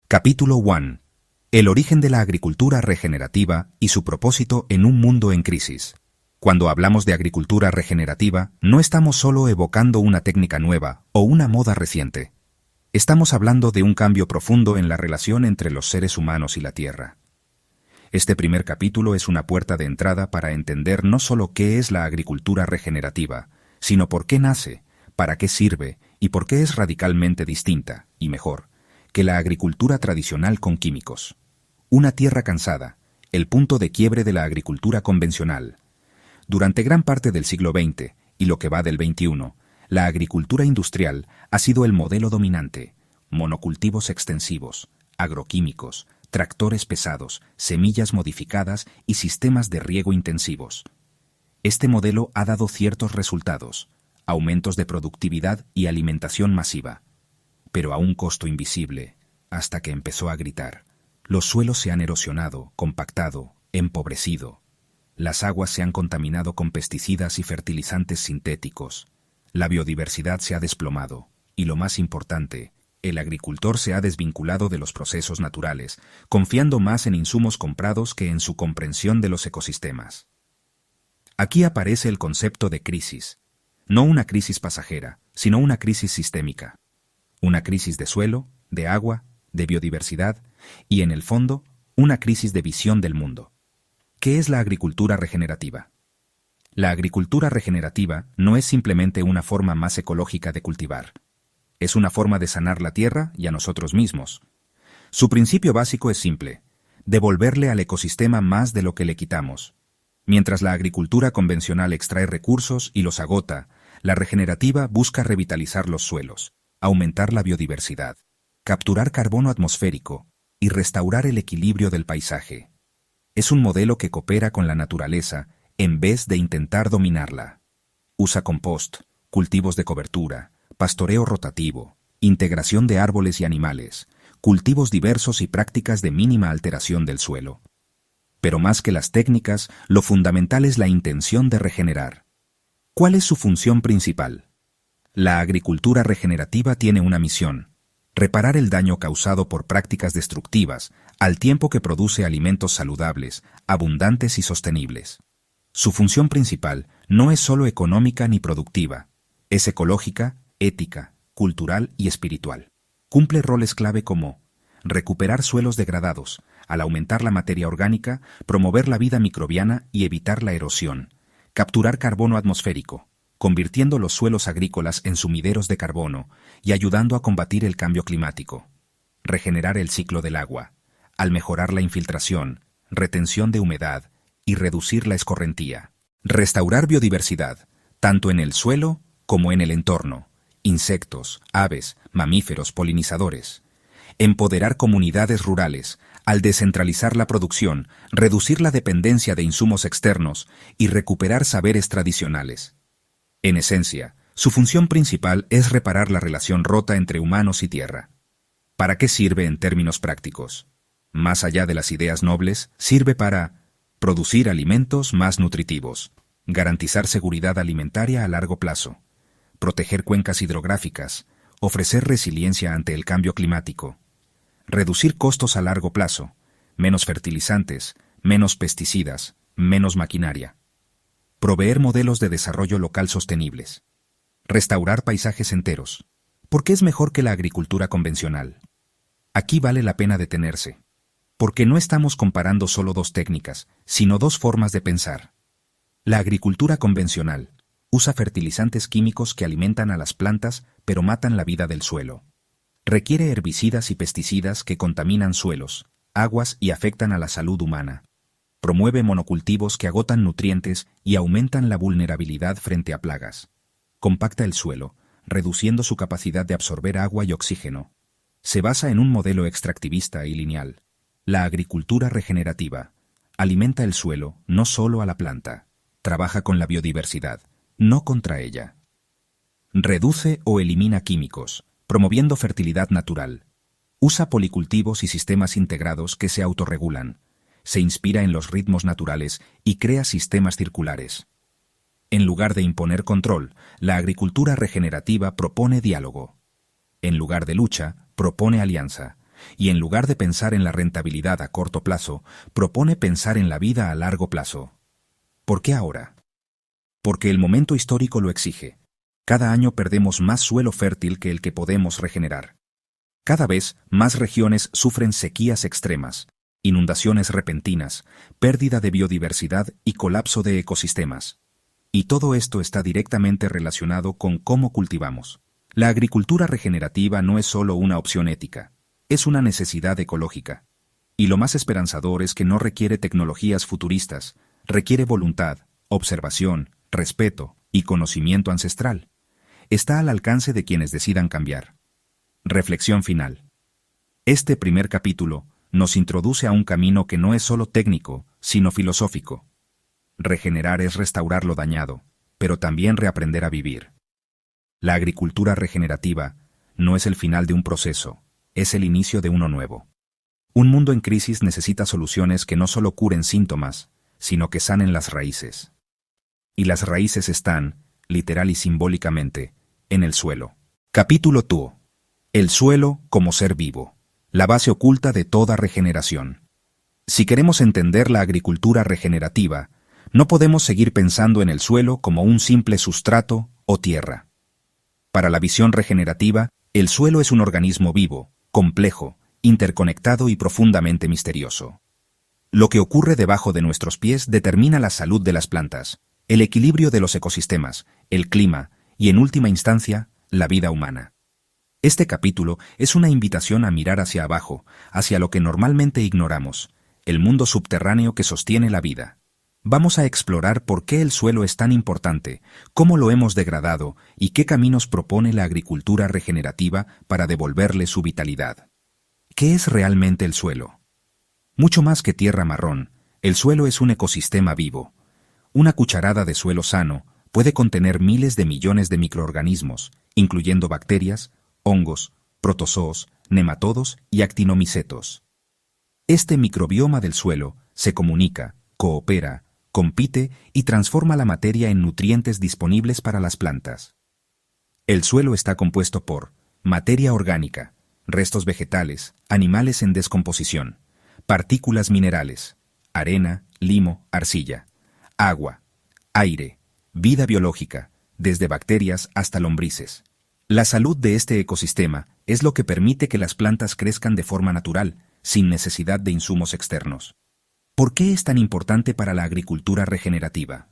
Capítulo 1. El origen de la agricultura regenerativa y su propósito en un mundo en crisis. Cuando hablamos de agricultura regenerativa, no estamos solo evocando una técnica nueva o una moda reciente. Estamos hablando de un cambio profundo en la relación entre los seres humanos y la tierra. Este primer capítulo es una puerta de entrada para entender no solo qué es la agricultura regenerativa, sino por qué nace, para qué sirve y por qué es radicalmente distinta, y mejor, que la agricultura tradicional con químicos. Una tierra cansada, el punto de quiebre de la agricultura convencional. Durante gran parte del siglo XX y lo que va del XXI, la agricultura industrial ha sido el modelo dominante. Monocultivos extensivos, agroquímicos, tractores pesados, semillas modificadas y sistemas de riego intensivos. Este modelo ha dado ciertos resultados, aumentos de productividad y alimentación masiva, pero a un costo invisible, hasta que empezó a gritar. Los suelos se han erosionado, compactado, empobrecido. Las aguas se han contaminado con pesticidas y fertilizantes sintéticos. La biodiversidad se ha desplomado, y lo más importante, el agricultor se ha desvinculado de los procesos naturales, confiando más en insumos comprados que en su comprensión de los ecosistemas. Aquí aparece el concepto de crisis, no una crisis pasajera, sino una crisis sistémica. Una crisis de suelo, de agua, de biodiversidad y, en el fondo, una crisis de visión del mundo. ¿Qué es la agricultura regenerativa? La agricultura regenerativa no es simplemente una forma más ecológica de cultivar. Es una forma de sanar la tierra y a nosotros mismos. Su principio básico es simple: devolverle al ecosistema más de lo que le quitamos. Mientras la agricultura convencional extrae recursos y los agota, la regenerativa busca revitalizar los suelos, aumentar la biodiversidad, capturar carbono atmosférico y restaurar el equilibrio del paisaje. Es un modelo que coopera con la naturaleza en vez de intentar dominarla. Usa compost, cultivos de cobertura, pastoreo rotativo, integración de árboles y animales, cultivos diversos y prácticas de mínima alteración del suelo. Pero más que las técnicas, lo fundamental es la intención de regenerar. ¿Cuál es su función principal? La agricultura regenerativa tiene una misión: reparar el daño causado por prácticas destructivas, al tiempo que produce alimentos saludables, abundantes y sostenibles. Su función principal no es solo económica ni productiva, es ecológica, ética, cultural y espiritual. Cumple roles clave como recuperar suelos degradados, al aumentar la materia orgánica, promover la vida microbiana y evitar la erosión, capturar carbono atmosférico, convirtiendo los suelos agrícolas en sumideros de carbono y ayudando a combatir el cambio climático, regenerar el ciclo del agua, al mejorar la infiltración, retención de humedad y reducir la escorrentía, restaurar biodiversidad, tanto en el suelo como en el entorno, insectos, aves, mamíferos, polinizadores, empoderar comunidades rurales, al descentralizar la producción, reducir la dependencia de insumos externos y recuperar saberes tradicionales. En esencia, su función principal es reparar la relación rota entre humanos y tierra. ¿Para qué sirve en términos prácticos? Más allá de las ideas nobles, sirve para producir alimentos más nutritivos, garantizar seguridad alimentaria a largo plazo, proteger cuencas hidrográficas, ofrecer resiliencia ante el cambio climático, reducir costos a largo plazo, menos fertilizantes, menos pesticidas, menos maquinaria, proveer modelos de desarrollo local sostenibles, restaurar paisajes enteros, porque es mejor que la agricultura convencional. Aquí vale la pena detenerse, porque no estamos comparando solo dos técnicas, sino dos formas de pensar. La agricultura convencional usa fertilizantes químicos que alimentan a las plantas pero matan la vida del suelo. Requiere herbicidas y pesticidas que contaminan suelos, aguas y afectan a la salud humana. Promueve monocultivos que agotan nutrientes y aumentan la vulnerabilidad frente a plagas. Compacta el suelo, reduciendo su capacidad de absorber agua y oxígeno. Se basa en un modelo extractivista y lineal. La agricultura regenerativa alimenta el suelo, no solo a la planta. Trabaja con la biodiversidad, no contra ella. Reduce o elimina químicos, promoviendo fertilidad natural. Usa policultivos y sistemas integrados que se autorregulan. Se inspira en los ritmos naturales y crea sistemas circulares. En lugar de imponer control, la agricultura regenerativa propone diálogo. En lugar de lucha, propone alianza, y en lugar de pensar en la rentabilidad a corto plazo, propone pensar en la vida a largo plazo. ¿Por qué ahora? Porque el momento histórico lo exige. Cada año perdemos más suelo fértil que el que podemos regenerar. Cada vez más regiones sufren sequías extremas, inundaciones repentinas, pérdida de biodiversidad y colapso de ecosistemas. Y todo esto está directamente relacionado con cómo cultivamos. La agricultura regenerativa no es solo una opción ética, es una necesidad ecológica. Y lo más esperanzador es que no requiere tecnologías futuristas, requiere voluntad, observación, respeto y conocimiento ancestral. Está al alcance de quienes decidan cambiar. Reflexión final. Este primer capítulo nos introduce a un camino que no es solo técnico, sino filosófico. Regenerar es restaurar lo dañado, pero también reaprender a vivir. La agricultura regenerativa no es el final de un proceso, es el inicio de uno nuevo. Un mundo en crisis necesita soluciones que no solo curen síntomas, sino que sanen las raíces. Y las raíces están, literal y simbólicamente, en el suelo. Capítulo 2. El suelo como ser vivo. La base oculta de toda regeneración. Si queremos entender la agricultura regenerativa, no podemos seguir pensando en el suelo como un simple sustrato o tierra. Para la visión regenerativa, el suelo es un organismo vivo, complejo, interconectado y profundamente misterioso. Lo que ocurre debajo de nuestros pies determina la salud de las plantas, el equilibrio de los ecosistemas, el clima y, en última instancia, la vida humana. Este capítulo es una invitación a mirar hacia abajo, hacia lo que normalmente ignoramos, el mundo subterráneo que sostiene la vida. Vamos a explorar por qué el suelo es tan importante, cómo lo hemos degradado y qué caminos propone la agricultura regenerativa para devolverle su vitalidad. ¿Qué es realmente el suelo? Mucho más que tierra marrón, el suelo es un ecosistema vivo. Una cucharada de suelo sano puede contener miles de millones de microorganismos, incluyendo bacterias, hongos, protozoos, nematodos y actinomicetos. Este microbioma del suelo se comunica, coopera, compite y transforma la materia en nutrientes disponibles para las plantas. El suelo está compuesto por materia orgánica, restos vegetales, animales en descomposición, partículas minerales, arena, limo, arcilla, agua, aire, vida biológica, desde bacterias hasta lombrices. La salud de este ecosistema es lo que permite que las plantas crezcan de forma natural, sin necesidad de insumos externos. ¿Por qué es tan importante para la agricultura regenerativa?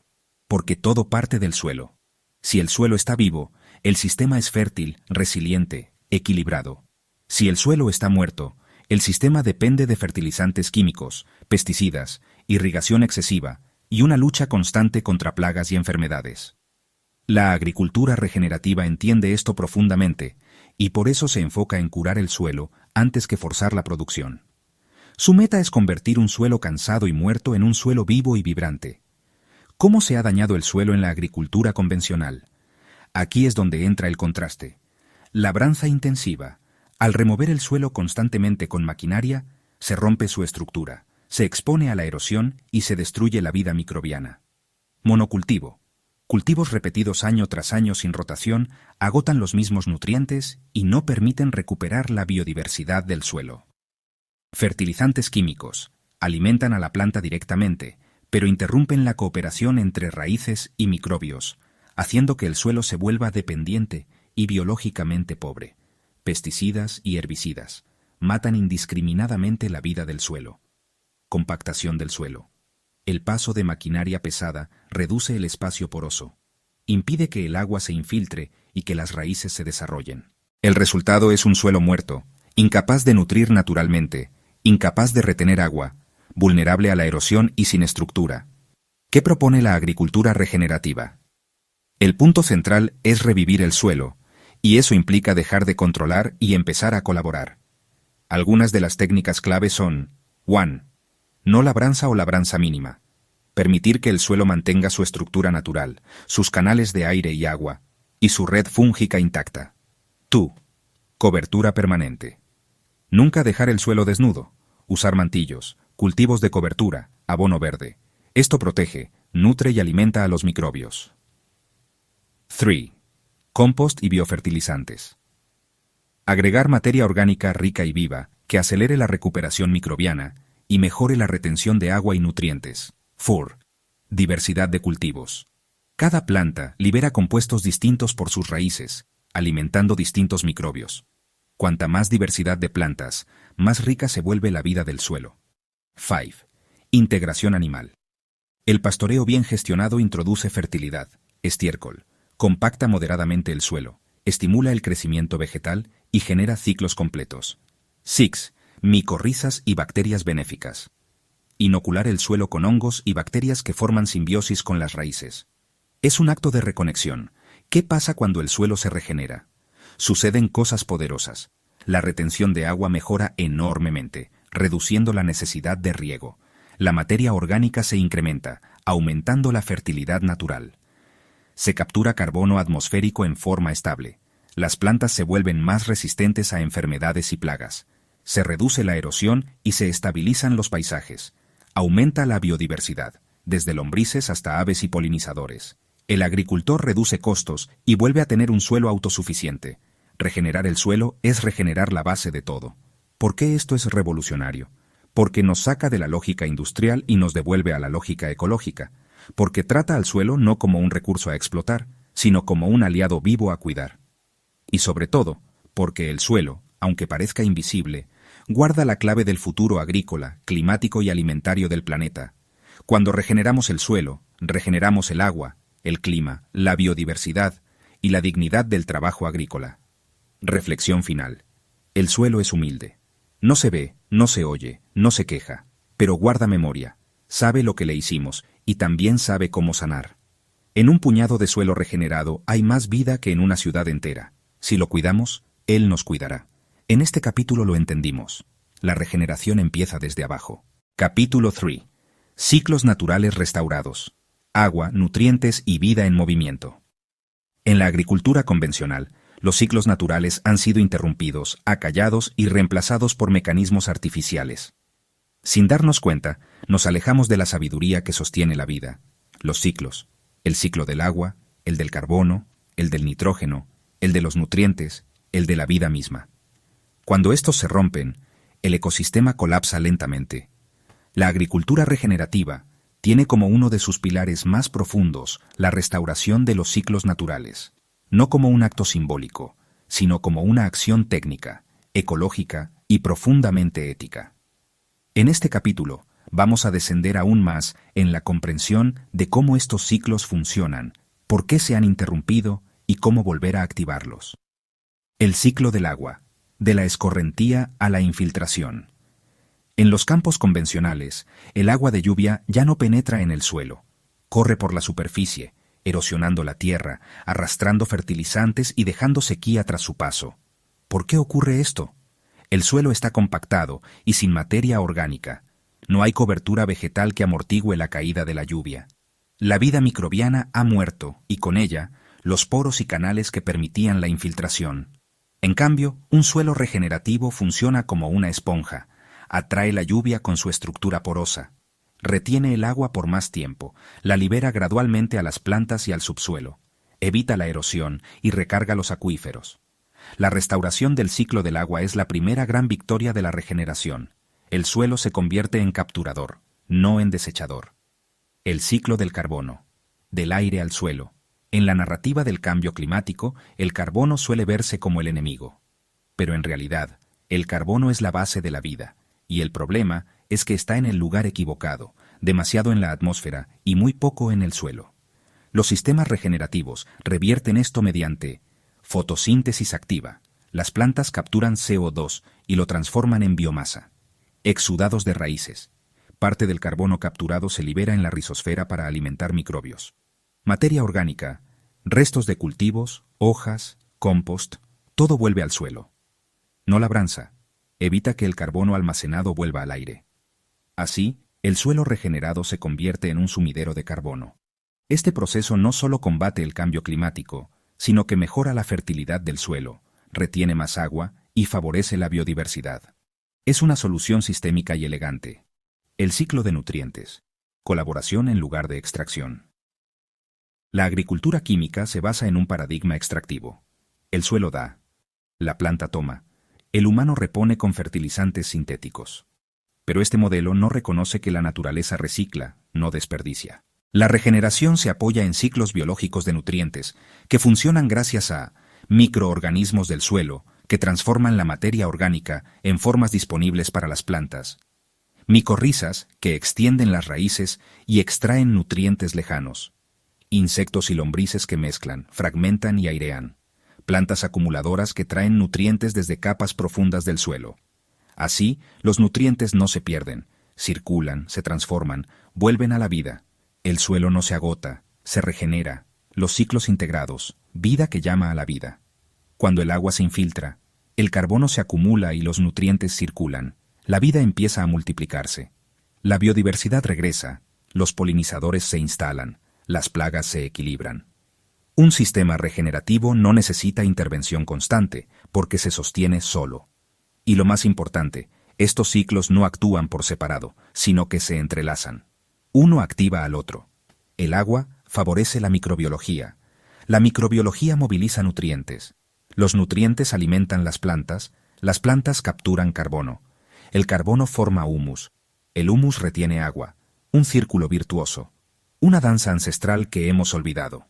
Porque todo parte del suelo. Si el suelo está vivo, el sistema es fértil, resiliente, equilibrado. Si el suelo está muerto, el sistema depende de fertilizantes químicos, pesticidas, irrigación excesiva y una lucha constante contra plagas y enfermedades. La agricultura regenerativa entiende esto profundamente y por eso se enfoca en curar el suelo antes que forzar la producción. Su meta es convertir un suelo cansado y muerto en un suelo vivo y vibrante. ¿Cómo se ha dañado el suelo en la agricultura convencional? Aquí es donde entra el contraste. Labranza intensiva. Al remover el suelo constantemente con maquinaria, se rompe su estructura, se expone a la erosión y se destruye la vida microbiana. Monocultivo. Cultivos repetidos año tras año sin rotación agotan los mismos nutrientes y no permiten recuperar la biodiversidad del suelo. Fertilizantes químicos. Alimentan a la planta directamente, pero interrumpen la cooperación entre raíces y microbios, haciendo que el suelo se vuelva dependiente y biológicamente pobre. Pesticidas y herbicidas. Matan indiscriminadamente la vida del suelo. Compactación del suelo. El paso de maquinaria pesada reduce el espacio poroso, impide que el agua se infiltre y que las raíces se desarrollen. El resultado es un suelo muerto, incapaz de nutrir naturalmente, incapaz de retener agua, vulnerable a la erosión y sin estructura. ¿Qué propone la agricultura regenerativa? El punto central es revivir el suelo, y eso implica dejar de controlar y empezar a colaborar. Algunas de las técnicas clave son 1. No labranza o labranza mínima. Permitir que el suelo mantenga su estructura natural, sus canales de aire y agua, y su red fúngica intacta. 2. Cobertura permanente. Nunca dejar el suelo desnudo. Usar mantillos, cultivos de cobertura, abono verde. Esto protege, nutre y alimenta a los microbios. 3. Compost y biofertilizantes. Agregar materia orgánica rica y viva, que acelere la recuperación microbiana y mejore la retención de agua y nutrientes. 4. Diversidad de cultivos. Cada planta libera compuestos distintos por sus raíces, alimentando distintos microbios. Cuanta más diversidad de plantas, más rica se vuelve la vida del suelo. 5. Integración animal. El pastoreo bien gestionado introduce fertilidad, estiércol, compacta moderadamente el suelo, estimula el crecimiento vegetal y genera ciclos completos. 6. Micorrizas y bacterias benéficas. Inocular el suelo con hongos y bacterias que forman simbiosis con las raíces. Es un acto de reconexión. ¿Qué pasa cuando el suelo se regenera? Suceden cosas poderosas. La retención de agua mejora enormemente, reduciendo la necesidad de riego. La materia orgánica se incrementa, aumentando la fertilidad natural. Se captura carbono atmosférico en forma estable. Las plantas se vuelven más resistentes a enfermedades y plagas. Se reduce la erosión y se estabilizan los paisajes. Aumenta la biodiversidad, desde lombrices hasta aves y polinizadores. El agricultor reduce costos y vuelve a tener un suelo autosuficiente. Regenerar el suelo es regenerar la base de todo. ¿Por qué esto es revolucionario? Porque nos saca de la lógica industrial y nos devuelve a la lógica ecológica. Porque trata al suelo no como un recurso a explotar, sino como un aliado vivo a cuidar. Y sobre todo, porque el suelo, aunque parezca invisible, guarda la clave del futuro agrícola, climático y alimentario del planeta. Cuando regeneramos el suelo, regeneramos el agua, el clima, la biodiversidad y la dignidad del trabajo agrícola. Reflexión final. El suelo es humilde. No se ve, no se oye, no se queja, pero guarda memoria, sabe lo que le hicimos y también sabe cómo sanar. En un puñado de suelo regenerado hay más vida que en una ciudad entera. Si lo cuidamos, Él nos cuidará. En este capítulo lo entendimos. La regeneración empieza desde abajo. Capítulo 3. Ciclos naturales restaurados. Agua, nutrientes y vida en movimiento. En la agricultura convencional, los ciclos naturales han sido interrumpidos, acallados y reemplazados por mecanismos artificiales. Sin darnos cuenta, nos alejamos de la sabiduría que sostiene la vida. Los ciclos, el ciclo del agua, el del carbono, el del nitrógeno, el de los nutrientes, el de la vida misma. Cuando estos se rompen, el ecosistema colapsa lentamente. La agricultura regenerativa tiene como uno de sus pilares más profundos la restauración de los ciclos naturales, no como un acto simbólico, sino como una acción técnica, ecológica y profundamente ética. En este capítulo vamos a descender aún más en la comprensión de cómo estos ciclos funcionan, por qué se han interrumpido y cómo volver a activarlos. El ciclo del agua, de la escorrentía a la infiltración. En los campos convencionales, el agua de lluvia ya no penetra en el suelo, corre por la superficie, erosionando la tierra, arrastrando fertilizantes y dejando sequía tras su paso. ¿Por qué ocurre esto? El suelo está compactado y sin materia orgánica. No hay cobertura vegetal que amortigüe la caída de la lluvia. La vida microbiana ha muerto y con ella los poros y canales que permitían la infiltración. En cambio, un suelo regenerativo funciona como una esponja. Atrae la lluvia con su estructura porosa. Retiene el agua por más tiempo, la libera gradualmente a las plantas y al subsuelo. Evita la erosión y recarga los acuíferos. La restauración del ciclo del agua es la primera gran victoria de la regeneración. El suelo se convierte en capturador, no en desechador. El ciclo del carbono. Del aire al suelo. En la narrativa del cambio climático, el carbono suele verse como el enemigo. Pero en realidad, el carbono es la base de la vida. Y el problema es que está en el lugar equivocado, demasiado en la atmósfera y muy poco en el suelo. Los sistemas regenerativos revierten esto mediante fotosíntesis activa. Las plantas capturan CO2 y lo transforman en biomasa. Exudados de raíces. Parte del carbono capturado se libera en la rizosfera para alimentar microbios. Materia orgánica, restos de cultivos, hojas, compost, todo vuelve al suelo. No labranza. Evita que el carbono almacenado vuelva al aire. Así, el suelo regenerado se convierte en un sumidero de carbono. Este proceso no solo combate el cambio climático, sino que mejora la fertilidad del suelo, retiene más agua y favorece la biodiversidad. Es una solución sistémica y elegante. El ciclo de nutrientes. Colaboración en lugar de extracción. La agricultura química se basa en un paradigma extractivo. El suelo da, la planta toma, El humano repone con fertilizantes sintéticos. Pero este modelo no reconoce que la naturaleza recicla, no desperdicia. La regeneración se apoya en ciclos biológicos de nutrientes, que funcionan gracias a microorganismos del suelo, que transforman la materia orgánica en formas disponibles para las plantas, micorrizas, que extienden las raíces y extraen nutrientes lejanos, insectos y lombrices que mezclan, fragmentan y airean, plantas acumuladoras que traen nutrientes desde capas profundas del suelo. Así, los nutrientes no se pierden, circulan, se transforman, vuelven a la vida. El suelo no se agota, se regenera, los ciclos integrados, vida que llama a la vida. Cuando el agua se infiltra, el carbono se acumula y los nutrientes circulan, la vida empieza a multiplicarse. La biodiversidad regresa, los polinizadores se instalan, las plagas se equilibran. Un sistema regenerativo no necesita intervención constante, porque se sostiene solo. Y lo más importante, estos ciclos no actúan por separado, sino que se entrelazan. Uno activa al otro. El agua favorece la microbiología. La microbiología moviliza nutrientes. Los nutrientes alimentan las plantas capturan carbono. El carbono forma humus. El humus retiene agua. Un círculo virtuoso. Una danza ancestral que hemos olvidado.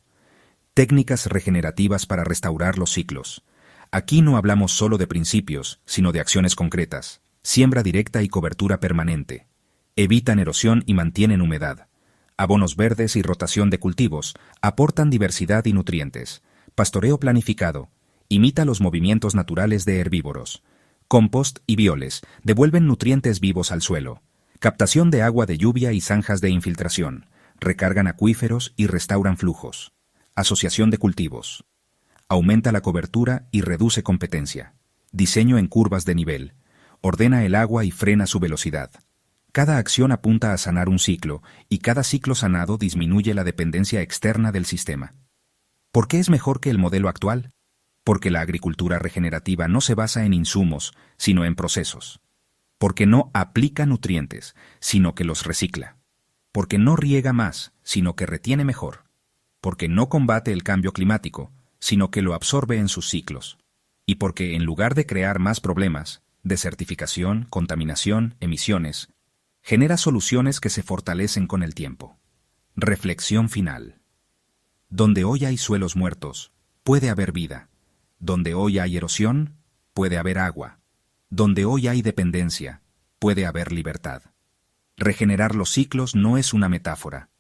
Técnicas regenerativas para restaurar los ciclos. Aquí no hablamos solo de principios, sino de acciones concretas. Siembra directa y cobertura permanente. Evitan erosión y mantienen humedad. Abonos verdes y rotación de cultivos aportan diversidad y nutrientes. Pastoreo planificado. Imita los movimientos naturales de herbívoros. Compost y bioles devuelven nutrientes vivos al suelo. Captación de agua de lluvia y zanjas de infiltración. Recargan acuíferos y restauran flujos. Asociación de cultivos. Aumenta la cobertura y reduce competencia. Diseño en curvas de nivel. Ordena el agua y frena su velocidad. Cada acción apunta a sanar un ciclo, y cada ciclo sanado disminuye la dependencia externa del sistema. ¿Por qué es mejor que el modelo actual? Porque la agricultura regenerativa no se basa en insumos, sino en procesos. Porque no aplica nutrientes, sino que los recicla. Porque no riega más, sino que retiene mejor. Porque no combate el cambio climático, sino que lo absorbe en sus ciclos. Y porque en lugar de crear más problemas, desertificación, contaminación, emisiones, genera soluciones que se fortalecen con el tiempo. Reflexión final. Donde hoy hay suelos muertos, puede haber vida. Donde hoy hay erosión, puede haber agua. Donde hoy hay dependencia, puede haber libertad. Regenerar los ciclos no es una metáfora.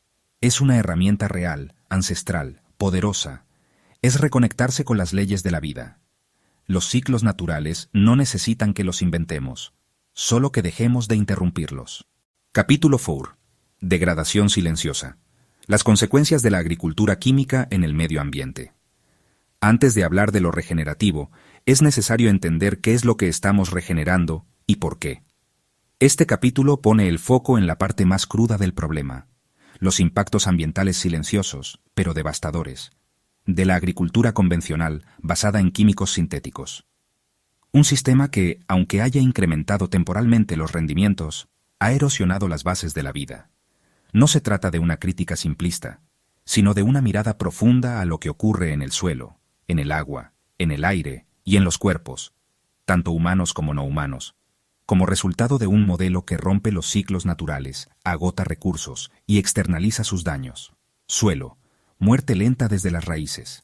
Es una herramienta real, ancestral, poderosa. Es reconectarse con las leyes de la vida. Los ciclos naturales no necesitan que los inventemos, solo que dejemos de interrumpirlos. Capítulo 4. Degradación silenciosa. Las consecuencias de la agricultura química en el medio ambiente. Antes de hablar de lo regenerativo, es necesario entender qué es lo que estamos regenerando y por qué. Este capítulo pone el foco en la parte más cruda del problema, los impactos ambientales silenciosos, pero devastadores, de la agricultura convencional basada en químicos sintéticos. Un sistema que, aunque haya incrementado temporalmente los rendimientos, ha erosionado las bases de la vida. No se trata de una crítica simplista, sino de una mirada profunda a lo que ocurre en el suelo, en el agua, en el aire y en los cuerpos, tanto humanos como no humanos, como resultado de un modelo que rompe los ciclos naturales, agota recursos y externaliza sus daños. Suelo, muerte lenta desde las raíces.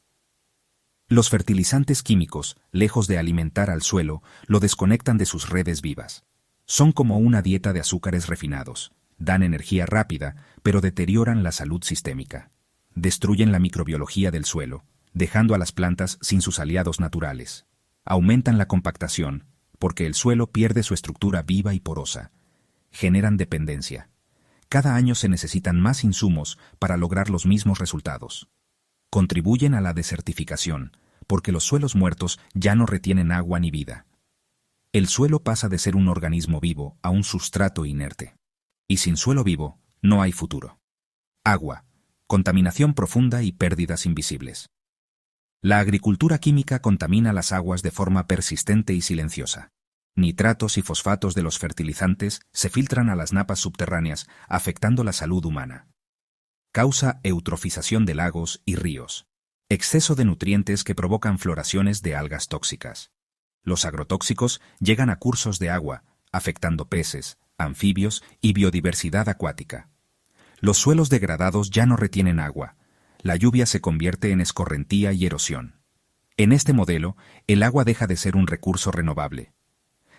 Los fertilizantes químicos, lejos de alimentar al suelo, lo desconectan de sus redes vivas. Son como una dieta de azúcares refinados. Dan energía rápida, pero deterioran la salud sistémica. Destruyen la microbiología del suelo, dejando a las plantas sin sus aliados naturales. Aumentan la compactación, porque el suelo pierde su estructura viva y porosa. Generan dependencia. Cada año se necesitan más insumos para lograr los mismos resultados. Contribuyen a la desertificación, porque los suelos muertos ya no retienen agua ni vida. El suelo pasa de ser un organismo vivo a un sustrato inerte. Y sin suelo vivo, no hay futuro. Agua, contaminación profunda y pérdidas invisibles. La agricultura química contamina las aguas de forma persistente y silenciosa. Nitratos y fosfatos de los fertilizantes se filtran a las napas subterráneas, afectando la salud humana. Causa eutrofización de lagos y ríos. Exceso de nutrientes que provocan floraciones de algas tóxicas. Los agrotóxicos llegan a cursos de agua, afectando peces, anfibios y biodiversidad acuática. Los suelos degradados ya no retienen agua. La lluvia se convierte en escorrentía y erosión. En este modelo, el agua deja de ser un recurso renovable.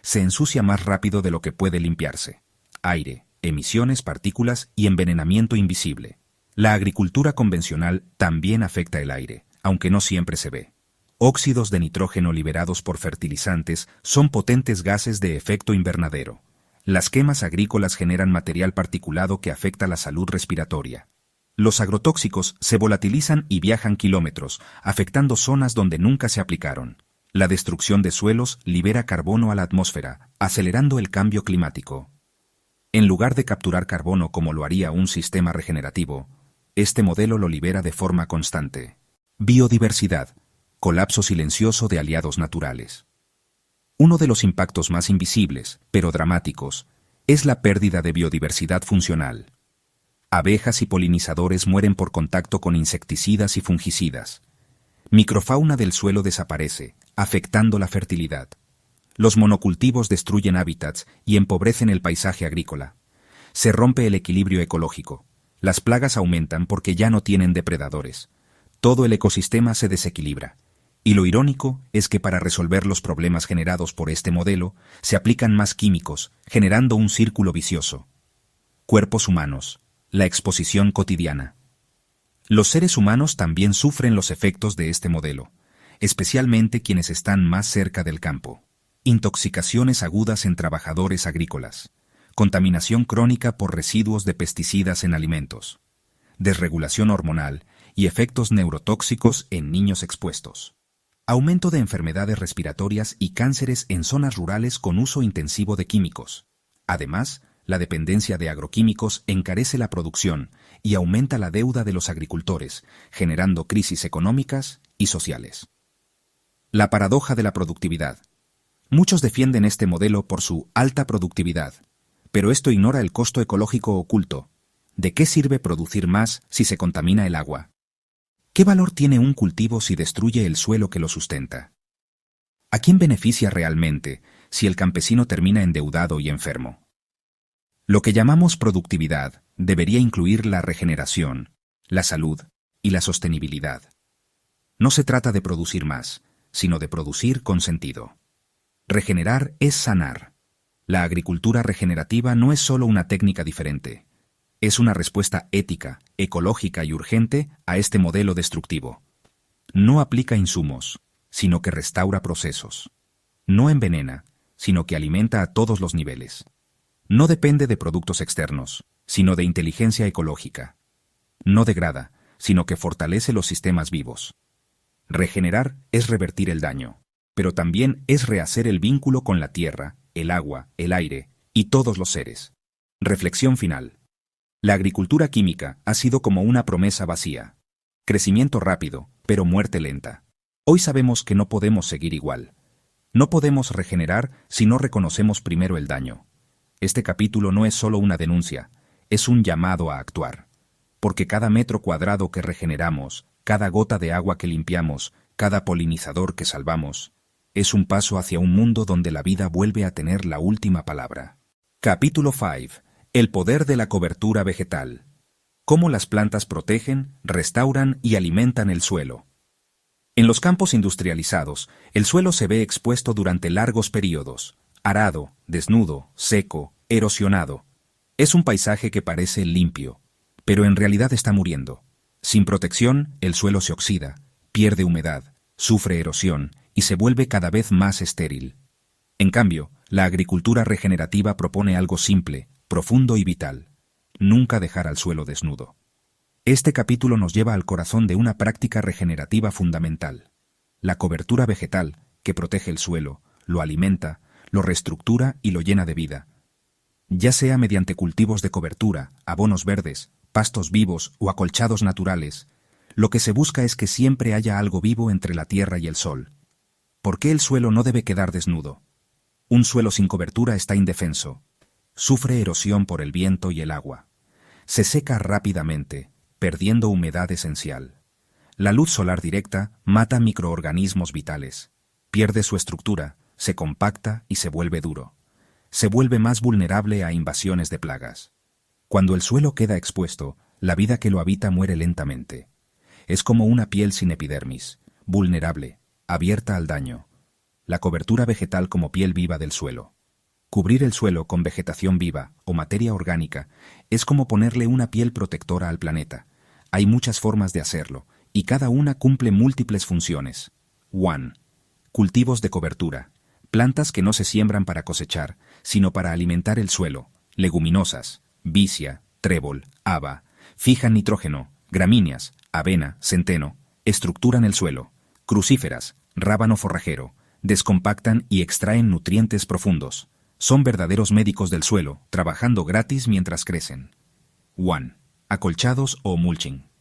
Se ensucia más rápido de lo que puede limpiarse. Aire, emisiones, partículas y envenenamiento invisible. La agricultura convencional también afecta el aire, aunque no siempre se ve. Óxidos de nitrógeno liberados por fertilizantes son potentes gases de efecto invernadero. Las quemas agrícolas generan material particulado que afecta la salud respiratoria. Los agrotóxicos se volatilizan y viajan kilómetros, afectando zonas donde nunca se aplicaron. La destrucción de suelos libera carbono a la atmósfera, acelerando el cambio climático. En lugar de capturar carbono como lo haría un sistema regenerativo, este modelo lo libera de forma constante. Biodiversidad. Colapso silencioso de aliados naturales. Uno de los impactos más invisibles, pero dramáticos, es la pérdida de biodiversidad funcional. Abejas y polinizadores mueren por contacto con insecticidas y fungicidas. Microfauna del suelo desaparece, afectando la fertilidad. Los monocultivos destruyen hábitats y empobrecen el paisaje agrícola. Se rompe el equilibrio ecológico. Las plagas aumentan porque ya no tienen depredadores. Todo el ecosistema se desequilibra. Y lo irónico es que para resolver los problemas generados por este modelo, se aplican más químicos, generando un círculo vicioso. Cuerpos humanos. La exposición cotidiana. Los seres humanos también sufren los efectos de este modelo, especialmente quienes están más cerca del campo. Intoxicaciones agudas en trabajadores agrícolas. Contaminación crónica por residuos de pesticidas en alimentos. Desregulación hormonal y efectos neurotóxicos en niños expuestos. Aumento de enfermedades respiratorias y cánceres en zonas rurales con uso intensivo de químicos. Además, la dependencia de agroquímicos encarece la producción y aumenta la deuda de los agricultores, generando crisis económicas y sociales. La paradoja de la productividad. Muchos defienden este modelo por su alta productividad, pero esto ignora el costo ecológico oculto. ¿De qué sirve producir más si se contamina el agua? ¿Qué valor tiene un cultivo si destruye el suelo que lo sustenta? ¿A quién beneficia realmente si el campesino termina endeudado y enfermo? Lo que llamamos productividad debería incluir la regeneración, la salud y la sostenibilidad. No se trata de producir más, sino de producir con sentido. Regenerar es sanar. La agricultura regenerativa no es solo una técnica diferente. Es una respuesta ética, ecológica y urgente a este modelo destructivo. No aplica insumos, sino que restaura procesos. No envenena, sino que alimenta a todos los niveles. No depende de productos externos, sino de inteligencia ecológica. No degrada, sino que fortalece los sistemas vivos. Regenerar es revertir el daño, pero también es rehacer el vínculo con la tierra, el agua, el aire y todos los seres. Reflexión final. La agricultura química ha sido como una promesa vacía. Crecimiento rápido, pero muerte lenta. Hoy sabemos que no podemos seguir igual. No podemos regenerar si no reconocemos primero el daño. Este capítulo no es solo una denuncia, es un llamado a actuar. Porque cada metro cuadrado que regeneramos, cada gota de agua que limpiamos, cada polinizador que salvamos, es un paso hacia un mundo donde la vida vuelve a tener la última palabra. Capítulo 5. El poder de la cobertura vegetal. Cómo las plantas protegen, restauran y alimentan el suelo. En los campos industrializados, el suelo se ve expuesto durante largos periodos, arado, desnudo, seco, erosionado. Es un paisaje que parece limpio, pero en realidad está muriendo. Sin protección, el suelo se oxida, pierde humedad, sufre erosión y se vuelve cada vez más estéril. En cambio, la agricultura regenerativa propone algo simple, profundo y vital: nunca dejar al suelo desnudo. Este capítulo nos lleva al corazón de una práctica regenerativa fundamental: la cobertura vegetal, que protege el suelo, lo alimenta, lo reestructura y lo llena de vida. Ya sea mediante cultivos de cobertura, abonos verdes, pastos vivos o acolchados naturales, lo que se busca es que siempre haya algo vivo entre la tierra y el sol. ¿Por qué el suelo no debe quedar desnudo? Un suelo sin cobertura está indefenso. Sufre erosión por el viento y el agua. Se seca rápidamente, perdiendo humedad esencial. La luz solar directa mata microorganismos vitales. Pierde su estructura, se compacta y se vuelve duro. Se vuelve más vulnerable a invasiones de plagas. Cuando el suelo queda expuesto, la vida que lo habita muere lentamente. Es como una piel sin epidermis, vulnerable, abierta al daño. La cobertura vegetal como piel viva del suelo. Cubrir el suelo con vegetación viva o materia orgánica es como ponerle una piel protectora al planeta. Hay muchas formas de hacerlo, y cada una cumple múltiples funciones. 1. Cultivos de cobertura. Plantas que no se siembran para cosechar, sino para alimentar el suelo. Leguminosas, vicia, trébol, haba. Fijan nitrógeno, gramíneas, avena, centeno. Estructuran el suelo. Crucíferas, rábano forrajero. Descompactan y extraen nutrientes profundos. Son verdaderos médicos del suelo, trabajando gratis mientras crecen. 1. Acolchados o mulching.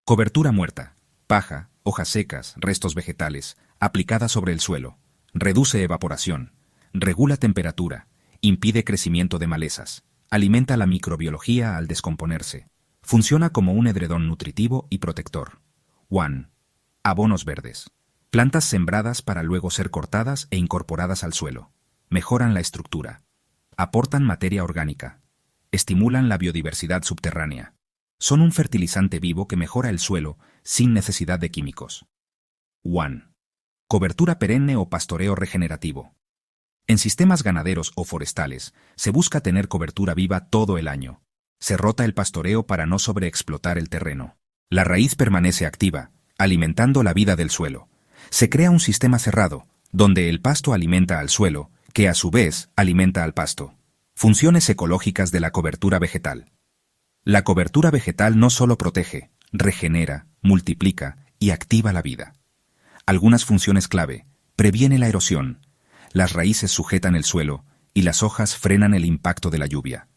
Cobertura muerta. Paja, hojas secas, restos vegetales, aplicada sobre el suelo. Reduce evaporación. Regula temperatura. Impide crecimiento de malezas. Alimenta la microbiología al descomponerse. Funciona como un edredón nutritivo y protector. 1. Abonos verdes. Plantas sembradas para luego ser cortadas e incorporadas al suelo. Mejoran la estructura. Aportan materia orgánica. Estimulan la biodiversidad subterránea. Son un fertilizante vivo que mejora el suelo sin necesidad de químicos. 1. Cobertura perenne o pastoreo regenerativo. En sistemas ganaderos o forestales, se busca tener cobertura viva todo el año. Se rota el pastoreo para no sobreexplotar el terreno. La raíz permanece activa, alimentando la vida del suelo. Se crea un sistema cerrado, donde el pasto alimenta al suelo, que a su vez alimenta al pasto. Funciones ecológicas de la cobertura vegetal. La cobertura vegetal no solo protege, regenera, multiplica y activa la vida. Algunas funciones clave: previene la erosión, las raíces sujetan el suelo y las hojas frenan el impacto de la lluvia.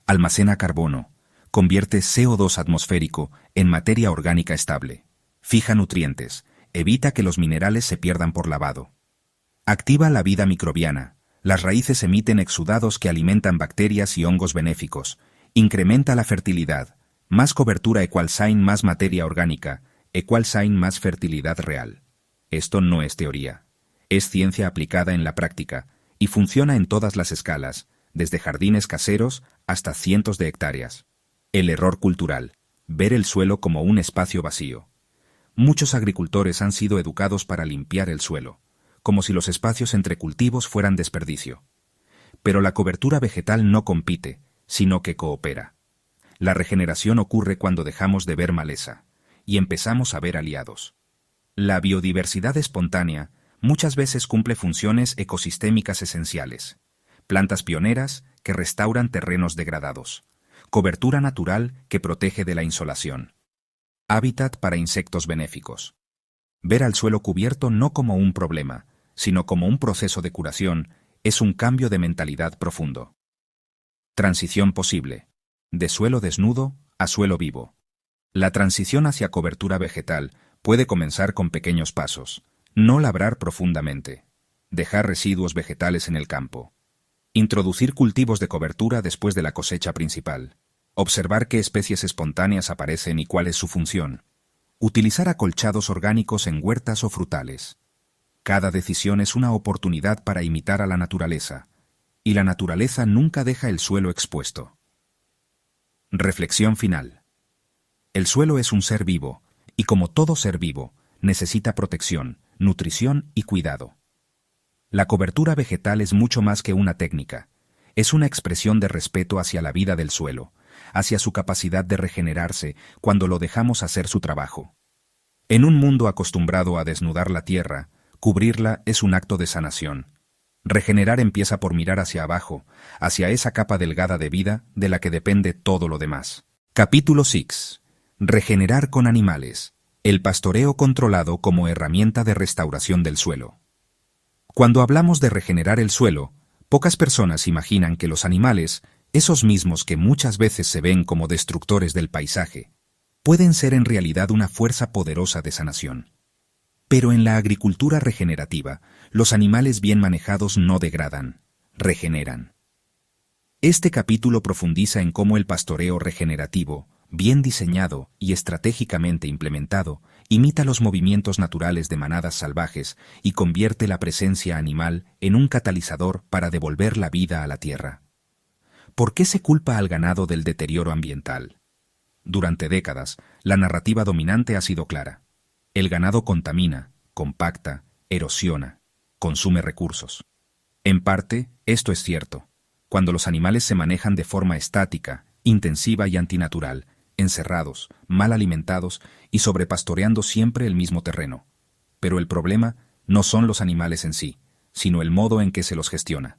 Almacena carbono, convierte CO2 atmosférico en materia orgánica estable. Fija nutrientes, evita que los minerales se pierdan por lavado. Activa la vida microbiana. Las raíces emiten exudados que alimentan bacterias y hongos benéficos. Incrementa la fertilidad. Más cobertura equal sign más materia orgánica, equal sign más fertilidad real. Esto no es teoría. Es ciencia aplicada en la práctica y funciona en todas las escalas, desde jardines caseros hasta cientos de hectáreas. El error cultural: ver el suelo como un espacio vacío. Muchos agricultores han sido educados para limpiar el suelo, como si los espacios entre cultivos fueran desperdicio. Pero la cobertura vegetal no compite, sino que coopera. La regeneración ocurre cuando dejamos de ver maleza y empezamos a ver aliados. La biodiversidad espontánea muchas veces cumple funciones ecosistémicas esenciales. Plantas pioneras que restauran terrenos degradados. Cobertura natural que protege de la insolación. Hábitat para insectos benéficos. Ver al suelo cubierto no como un problema, sino como un proceso de curación, es un cambio de mentalidad profundo. Transición posible. De suelo desnudo a suelo vivo. La transición hacia cobertura vegetal puede comenzar con pequeños pasos. No labrar profundamente. Dejar residuos vegetales en el campo. Introducir cultivos de cobertura después de la cosecha principal. Observar qué especies espontáneas aparecen y cuál es su función. Utilizar acolchados orgánicos en huertas o frutales. Cada decisión es una oportunidad para imitar a la naturaleza, y la naturaleza nunca deja el suelo expuesto. Reflexión final. El suelo es un ser vivo, y como todo ser vivo, necesita protección, nutrición y cuidado. La cobertura vegetal es mucho más que una técnica. Es una expresión de respeto hacia la vida del suelo, hacia su capacidad de regenerarse cuando lo dejamos hacer su trabajo. En un mundo acostumbrado a desnudar la tierra, cubrirla es un acto de sanación. Regenerar empieza por mirar hacia abajo, hacia esa capa delgada de vida de la que depende todo lo demás. Capítulo 6. Regenerar con animales. El pastoreo controlado como herramienta de restauración del suelo. Cuando hablamos de regenerar el suelo, pocas personas imaginan que los animales, esos mismos que muchas veces se ven como destructores del paisaje, pueden ser en realidad una fuerza poderosa de sanación. Pero en la agricultura regenerativa, los animales bien manejados no degradan, regeneran. Este capítulo profundiza en cómo el pastoreo regenerativo bien diseñado y estratégicamente implementado, imita los movimientos naturales de manadas salvajes y convierte la presencia animal en un catalizador para devolver la vida a la tierra. ¿Por qué se culpa al ganado del deterioro ambiental? Durante décadas, la narrativa dominante ha sido clara. El ganado contamina, compacta, erosiona, consume recursos. En parte, esto es cierto. Cuando los animales se manejan de forma estática, intensiva y antinatural, encerrados, mal alimentados y sobrepastoreando siempre el mismo terreno. Pero el problema no son los animales en sí, sino el modo en que se los gestiona.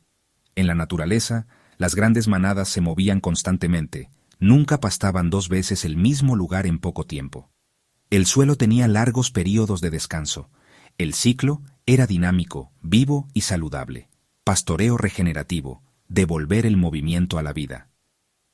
En la naturaleza, las grandes manadas se movían constantemente, nunca pastaban 2 veces el mismo lugar en poco tiempo. El suelo tenía largos períodos de descanso. El ciclo era dinámico, vivo y saludable. Pastoreo regenerativo, devolver el movimiento a la vida.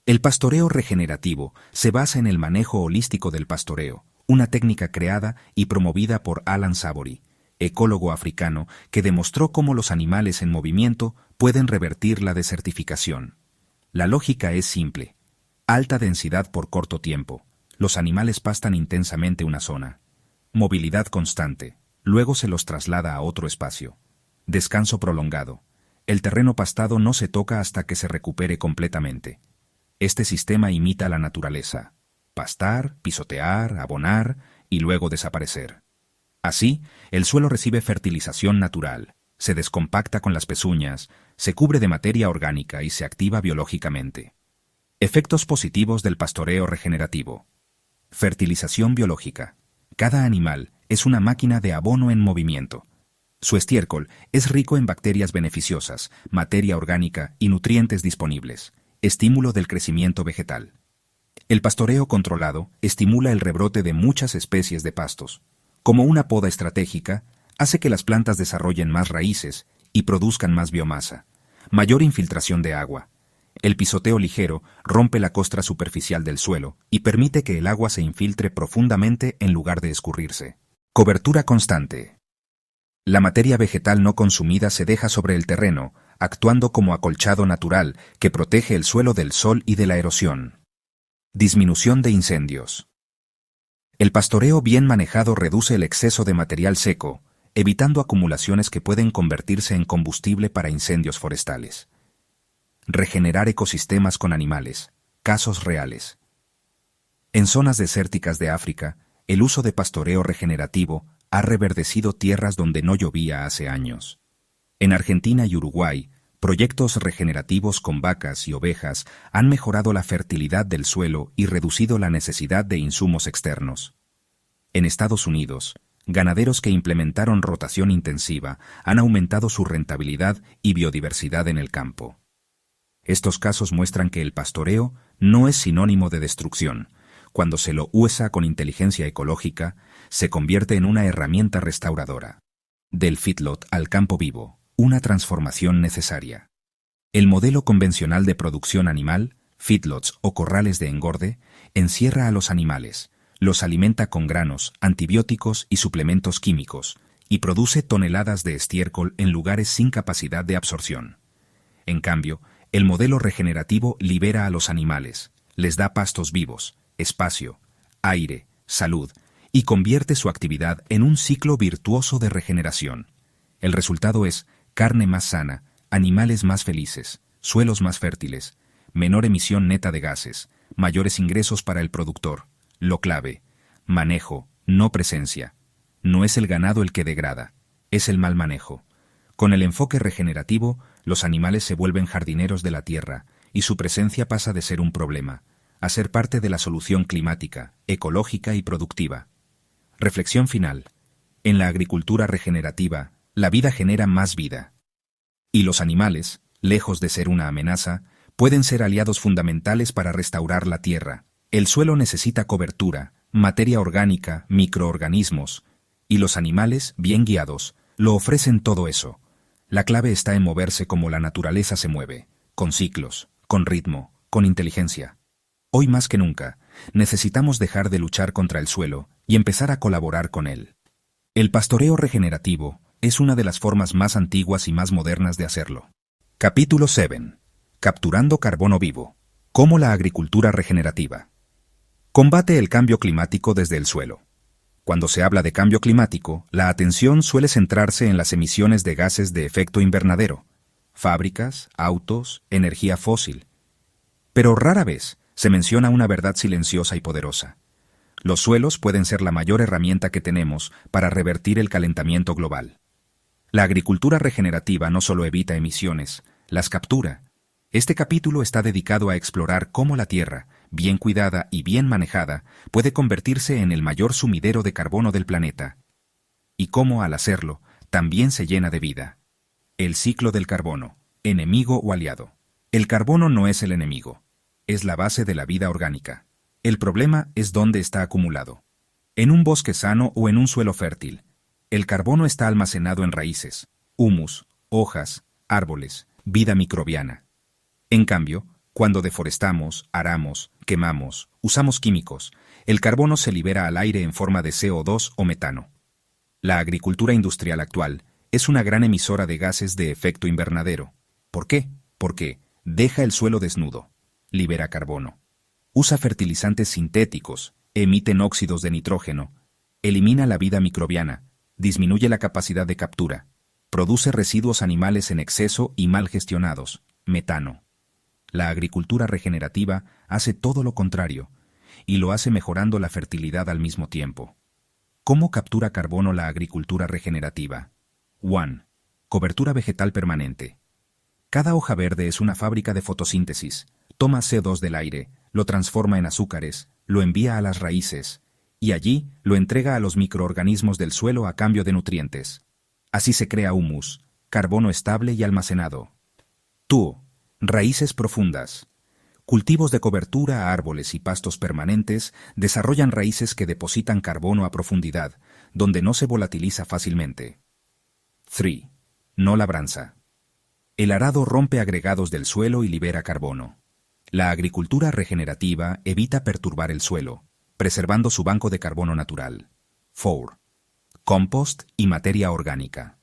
El pastoreo regenerativo se basa en el manejo holístico del pastoreo, una técnica creada y promovida por Alan Savory, ecólogo africano que demostró cómo los animales en movimiento pueden revertir la desertificación. La lógica es simple. Alta densidad por corto tiempo. Los animales pastan intensamente una zona. Movilidad constante. Luego se los traslada a otro espacio. Descanso prolongado. El terreno pastado no se toca hasta que se recupere completamente. Este sistema imita la naturaleza. Pastar, pisotear, abonar y luego desaparecer. Así, el suelo recibe fertilización natural, se descompacta con las pezuñas, se cubre de materia orgánica y se activa biológicamente. Efectos positivos del pastoreo regenerativo. Fertilización biológica. Cada animal es una máquina de abono en movimiento. Su estiércol es rico en bacterias beneficiosas, materia orgánica y nutrientes disponibles. Estímulo del crecimiento vegetal. El pastoreo controlado estimula el rebrote de muchas especies de pastos. Como una poda estratégica, hace que las plantas desarrollen más raíces y produzcan más biomasa, mayor infiltración de agua. El pisoteo ligero rompe la costra superficial del suelo y permite que el agua se infiltre profundamente en lugar de escurrirse. Cobertura constante. La materia vegetal no consumida se deja sobre el terreno, actuando como acolchado natural que protege el suelo del sol y de la erosión. Disminución de incendios. El pastoreo bien manejado reduce el exceso de material seco, evitando acumulaciones que pueden convertirse en combustible para incendios forestales. Regenerar ecosistemas con animales. Casos reales. En zonas desérticas de África, el uso de pastoreo regenerativo ha reverdecido tierras donde no llovía hace años. En Argentina y Uruguay, proyectos regenerativos con vacas y ovejas han mejorado la fertilidad del suelo y reducido la necesidad de insumos externos. En Estados Unidos, ganaderos que implementaron rotación intensiva han aumentado su rentabilidad y biodiversidad en el campo. Estos casos muestran que el pastoreo no es sinónimo de destrucción. Cuando se lo usa con inteligencia ecológica, se convierte en una herramienta restauradora. Del feedlot al campo vivo, una transformación necesaria. El modelo convencional de producción animal, feedlots o corrales de engorde, encierra a los animales, los alimenta con granos, antibióticos y suplementos químicos, y produce toneladas de estiércol en lugares sin capacidad de absorción. En cambio, el modelo regenerativo libera a los animales, les da pastos vivos, espacio, aire, salud, y convierte su actividad en un ciclo virtuoso de regeneración. El resultado es carne más sana, animales más felices, suelos más fértiles, menor emisión neta de gases, mayores ingresos para el productor. Lo clave: manejo, no presencia. No es el ganado el que degrada, es el mal manejo. Con el enfoque regenerativo, los animales se vuelven jardineros de la tierra y su presencia pasa de ser un problema a ser parte de la solución climática, ecológica y productiva. Reflexión final. En la agricultura regenerativa, la vida genera más vida. Y los animales, lejos de ser una amenaza, pueden ser aliados fundamentales para restaurar la tierra. El suelo necesita cobertura, materia orgánica, microorganismos, y los animales, bien guiados, lo ofrecen todo eso. La clave está en moverse como la naturaleza se mueve, con ciclos, con ritmo, con inteligencia. Hoy más que nunca, necesitamos dejar de luchar contra el suelo y empezar a colaborar con él. El pastoreo regenerativo es una de las formas más antiguas y más modernas de hacerlo. Capítulo 7. Capturando carbono vivo. ¿Cómo la agricultura regenerativa? Combate el cambio climático desde el suelo. Cuando se habla de cambio climático, la atención suele centrarse en las emisiones de gases de efecto invernadero, fábricas, autos, energía fósil. Pero rara vez se menciona una verdad silenciosa y poderosa. Los suelos pueden ser la mayor herramienta que tenemos para revertir el calentamiento global. La agricultura regenerativa no solo evita emisiones, las captura. Este capítulo está dedicado a explorar cómo la tierra, bien cuidada y bien manejada, puede convertirse en el mayor sumidero de carbono del planeta. Y cómo, al hacerlo, también se llena de vida. El ciclo del carbono, enemigo o aliado. El carbono no es el enemigo, es la base de la vida orgánica. El problema es dónde está acumulado. En un bosque sano o en un suelo fértil. El carbono está almacenado en raíces, humus, hojas, árboles, vida microbiana. En cambio, cuando deforestamos, aramos, quemamos, usamos químicos, el carbono se libera al aire en forma de CO2 o metano. La agricultura industrial actual es una gran emisora de gases de efecto invernadero. ¿Por qué? Porque deja el suelo desnudo, libera carbono, usa fertilizantes sintéticos, emite óxidos de nitrógeno, elimina la vida microbiana, disminuye la capacidad de captura, produce residuos animales en exceso y mal gestionados, metano. La agricultura regenerativa hace todo lo contrario, y lo hace mejorando la fertilidad al mismo tiempo. ¿Cómo captura carbono la agricultura regenerativa? 1. Cobertura vegetal permanente. Cada hoja verde es una fábrica de fotosíntesis. Toma CO2 del aire, lo transforma en azúcares, lo envía a las raíces, y allí lo entrega a los microorganismos del suelo a cambio de nutrientes. Así se crea humus, carbono estable y almacenado. 2. Raíces profundas. Cultivos de cobertura, árboles y pastos permanentes desarrollan raíces que depositan carbono a profundidad, donde no se volatiliza fácilmente. 3. No labranza. El arado rompe agregados del suelo y libera carbono. La agricultura regenerativa evita perturbar el suelo, preservando su banco de carbono natural. 4. Compost y materia orgánica.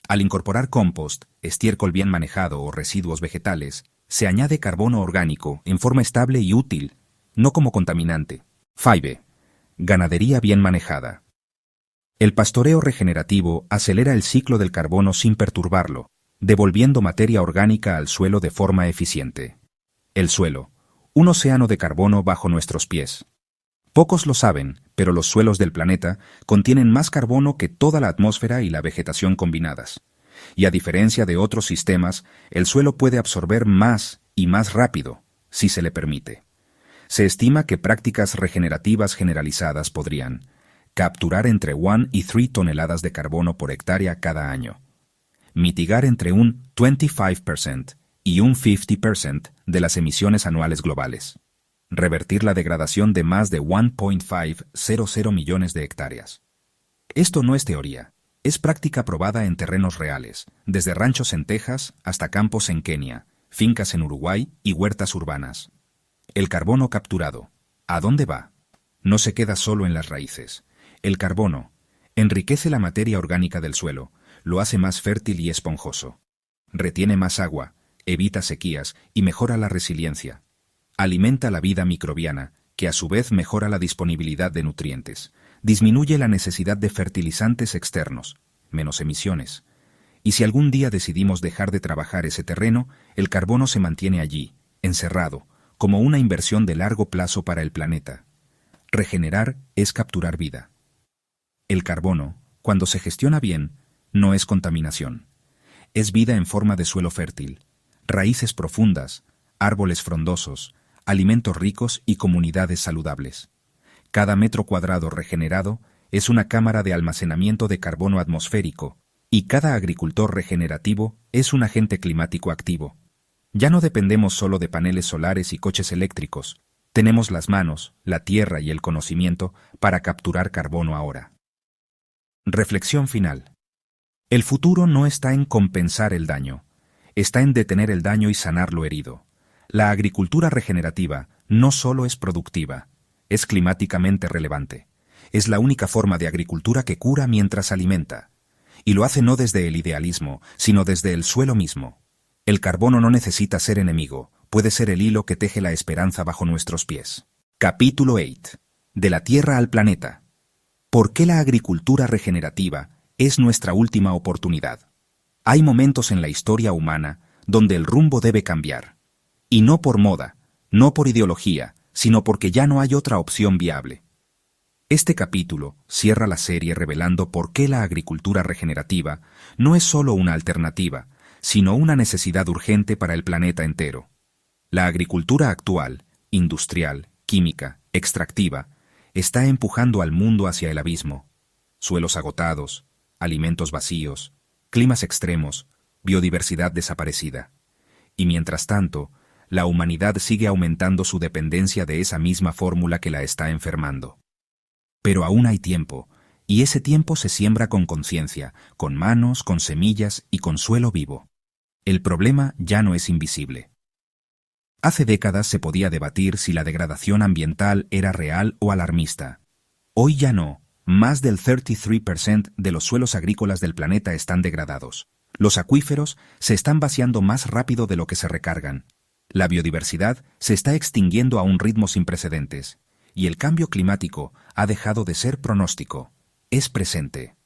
Al incorporar compost, estiércol bien manejado o residuos vegetales, se añade carbono orgánico en forma estable y útil, no como contaminante. 5. Ganadería bien manejada. El pastoreo regenerativo acelera el ciclo del carbono sin perturbarlo, devolviendo materia orgánica al suelo de forma eficiente. El suelo, un océano de carbono bajo nuestros pies. Pocos lo saben, pero los suelos del planeta contienen más carbono que toda la atmósfera y la vegetación combinadas. Y a diferencia de otros sistemas, el suelo puede absorber más y más rápido, si se le permite. Se estima que prácticas regenerativas generalizadas podrían capturar entre 1 y 3 toneladas de carbono por hectárea cada año, mitigar entre un 25% y un 50% de las emisiones anuales globales, revertir la degradación de más de 1.500 millones de hectáreas. Esto no es teoría, es práctica probada en terrenos reales, desde ranchos en Texas hasta campos en Kenia, fincas en Uruguay y huertas urbanas. El carbono capturado, ¿a dónde va? No se queda solo en las raíces. El carbono enriquece la materia orgánica del suelo, lo hace más fértil y esponjoso. Retiene más agua, evita sequías y mejora la resiliencia. Alimenta la vida microbiana, que a su vez mejora la disponibilidad de nutrientes. Disminuye la necesidad de fertilizantes externos, menos emisiones. Y si algún día decidimos dejar de trabajar ese terreno, el carbono se mantiene allí, encerrado, como una inversión de largo plazo para el planeta. Regenerar es capturar vida. El carbono, cuando se gestiona bien, no es contaminación. Es vida en forma de suelo fértil, raíces profundas, árboles frondosos, alimentos ricos y comunidades saludables. Cada metro cuadrado regenerado es una cámara de almacenamiento de carbono atmosférico, y cada agricultor regenerativo es un agente climático activo. Ya no dependemos solo de paneles solares y coches eléctricos. Tenemos las manos, la tierra y el conocimiento para capturar carbono ahora. Reflexión final. El futuro no está en compensar el daño, está en detener el daño y sanar lo herido. La agricultura regenerativa no solo es productiva, es climáticamente relevante. Es la única forma de agricultura que cura mientras alimenta. Y lo hace no desde el idealismo, sino desde el suelo mismo. El carbono no necesita ser enemigo, puede ser el hilo que teje la esperanza bajo nuestros pies. Capítulo 8. De la Tierra al planeta. ¿Por qué la agricultura regenerativa es nuestra última oportunidad? Hay momentos en la historia humana donde el rumbo debe cambiar. Y no por moda, no por ideología, sino porque ya no hay otra opción viable. Este capítulo cierra la serie revelando por qué la agricultura regenerativa no es solo una alternativa, sino una necesidad urgente para el planeta entero. La agricultura actual, industrial, química, extractiva, está empujando al mundo hacia el abismo. Suelos agotados, alimentos vacíos, climas extremos, biodiversidad desaparecida. Y mientras tanto, la humanidad sigue aumentando su dependencia de esa misma fórmula que la está enfermando. Pero aún hay tiempo, y ese tiempo se siembra con conciencia, con manos, con semillas y con suelo vivo. El problema ya no es invisible. Hace décadas se podía debatir si la degradación ambiental era real o alarmista. Hoy ya no. Más del 33% de los suelos agrícolas del planeta están degradados. Los acuíferos se están vaciando más rápido de lo que se recargan. La biodiversidad se está extinguiendo a un ritmo sin precedentes. Y el cambio climático ha dejado de ser pronóstico. Es presente.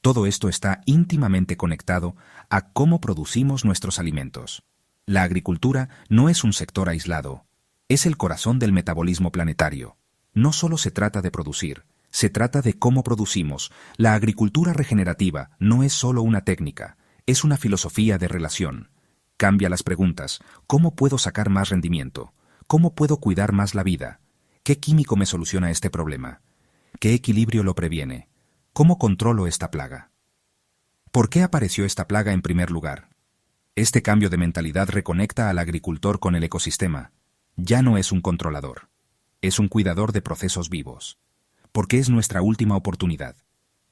Todo esto está íntimamente conectado a cómo producimos nuestros alimentos. La agricultura no es un sector aislado, es el corazón del metabolismo planetario. No solo se trata de producir, se trata de cómo producimos. La agricultura regenerativa no es solo una técnica, es una filosofía de relación. Cambia las preguntas: ¿cómo puedo sacar más rendimiento? ¿Cómo puedo cuidar más la vida? ¿Qué químico me soluciona este problema? ¿Qué equilibrio lo previene? ¿Cómo controlo esta plaga? ¿Por qué apareció esta plaga en primer lugar? Este cambio de mentalidad reconecta al agricultor con el ecosistema. Ya no es un controlador, es un cuidador de procesos vivos. Porque es nuestra última oportunidad.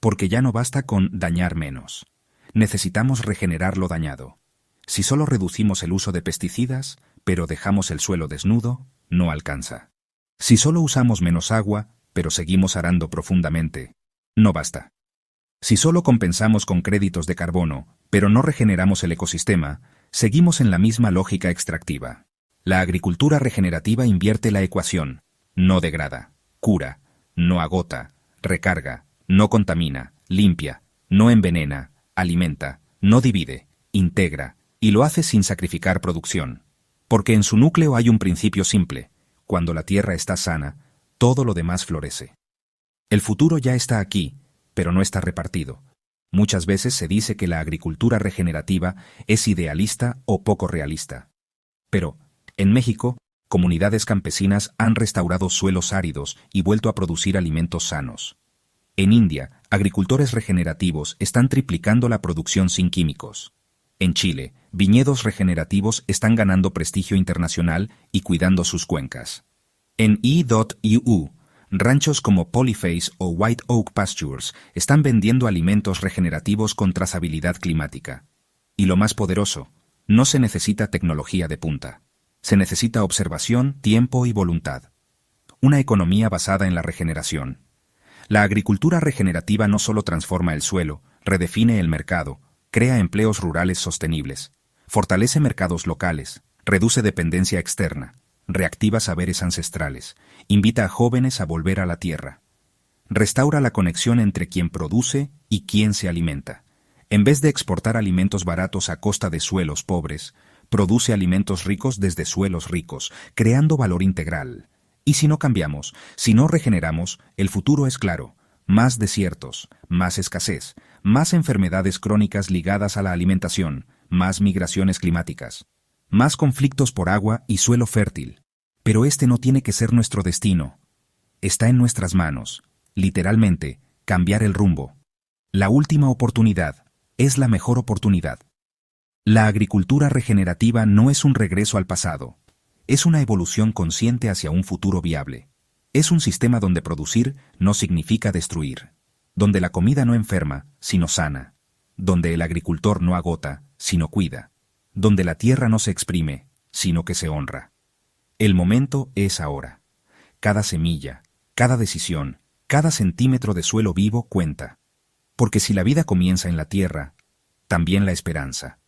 Porque ya no basta con dañar menos. Necesitamos regenerar lo dañado. Si solo reducimos el uso de pesticidas, pero dejamos el suelo desnudo, no alcanza. Si solo usamos menos agua, pero seguimos arando profundamente, no basta. Si solo compensamos con créditos de carbono, pero no regeneramos el ecosistema, seguimos en la misma lógica extractiva. La agricultura regenerativa invierte la ecuación. No degrada, cura, no agota, recarga, no contamina, limpia, no envenena, alimenta, no divide, integra, y lo hace sin sacrificar producción. Porque en su núcleo hay un principio simple: cuando la tierra está sana, todo lo demás florece. El futuro ya está aquí, pero no está repartido. Muchas veces se dice que la agricultura regenerativa es idealista o poco realista. Pero, en México, comunidades campesinas han restaurado suelos áridos y vuelto a producir alimentos sanos. En India, agricultores regenerativos están triplicando la producción sin químicos. En Chile, viñedos regenerativos están ganando prestigio internacional y cuidando sus cuencas. En E.U., ranchos como Polyface o White Oak Pastures están vendiendo alimentos regenerativos con trazabilidad climática. Y lo más poderoso, no se necesita tecnología de punta. Se necesita observación, tiempo y voluntad. Una economía basada en la regeneración. La agricultura regenerativa no solo transforma el suelo, redefine el mercado, crea empleos rurales sostenibles, fortalece mercados locales, reduce dependencia externa, reactiva saberes ancestrales, invita a jóvenes a volver a la tierra. Restaura la conexión entre quien produce y quien se alimenta. En vez de exportar alimentos baratos a costa de suelos pobres, produce alimentos ricos desde suelos ricos, creando valor integral. Y si no cambiamos, si no regeneramos, el futuro es claro: más desiertos, más escasez, más enfermedades crónicas ligadas a la alimentación, más migraciones climáticas, más conflictos por agua y suelo fértil. Pero este no tiene que ser nuestro destino. Está en nuestras manos, literalmente, cambiar el rumbo. La última oportunidad es la mejor oportunidad. La agricultura regenerativa no es un regreso al pasado, es una evolución consciente hacia un futuro viable. Es un sistema donde producir no significa destruir, donde la comida no enferma, sino sana, donde el agricultor no agota, sino cuida, donde la tierra no se exprime, sino que se honra. El momento es ahora. Cada semilla, cada decisión, cada centímetro de suelo vivo cuenta. Porque si la vida comienza en la tierra, también la esperanza.